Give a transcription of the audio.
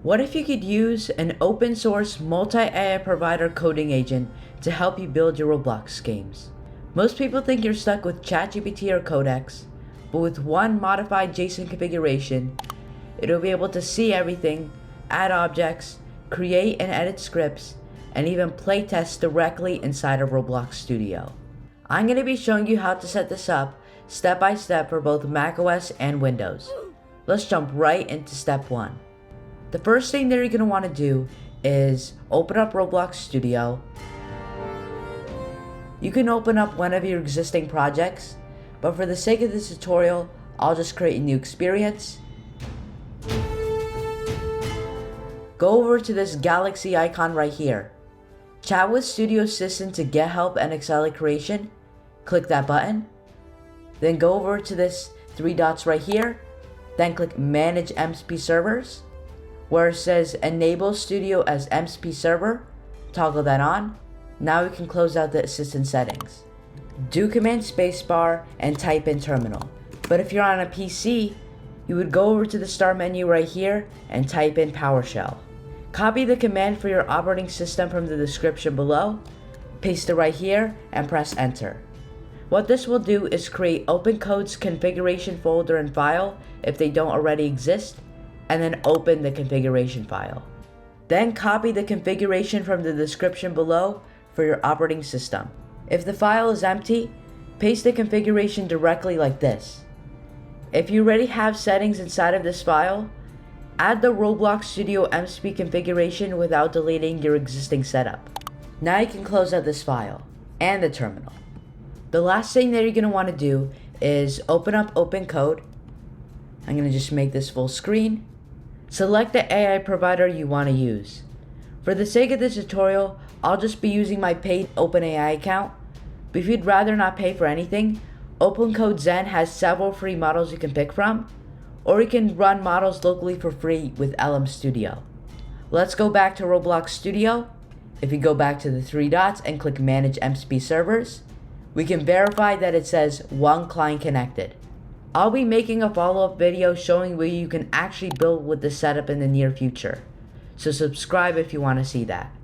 What if you could use an open source multi-AI provider coding agent to help you build your Roblox games? Most people think you're stuck with ChatGPT or Codex, but with one modified JSON configuration, it'll be able to see everything, add objects, create and edit scripts, and even playtest directly inside of Roblox Studio. I'm going to be showing you how to set this up step by step for both macOS and Windows. Let's jump right into step 1. The first thing that you're going to want to do is open up Roblox Studio. You can open up one of your existing projects, but for the sake of this tutorial, I'll just create a new experience. Go over to this galaxy icon right here. Chat with Studio Assistant to get help and accelerate creation. Click that button. Then go over to this 3 dots right here. Then click Manage MSP Servers, where it says Enable Studio as MSP Server. Toggle that on. Now we can close out the assistant settings. Do Command Spacebar and type in Terminal. But if you're on a PC, you would go over to the Start menu right here and type in PowerShell. Copy the command for your operating system from the description below, paste it right here, and press Enter. What this will do is create opencode's configuration folder and file if they don't already exist, and then open the configuration file. Then copy the configuration from the description below for your operating system. If the file is empty, paste the configuration directly like this. If you already have settings inside of this file, add the Roblox Studio MSP configuration without deleting your existing setup. Now you can close out this file and the terminal. The last thing that you're going to want to do is open up opencode. I'm going to just make this full screen. Select the AI provider you want to use. For the sake of this tutorial, I'll just be using my paid OpenAI account, but if you'd rather not pay for anything, opencode.json has several free models you can pick from, or you can run models locally for free with LM Studio. Let's go back to Roblox Studio. If you go back to the 3 dots and click Manage MSP Servers, we can verify that it says one client connected. I'll be making a follow-up video showing where you can actually build with this setup in the near future, so subscribe if you want to see that.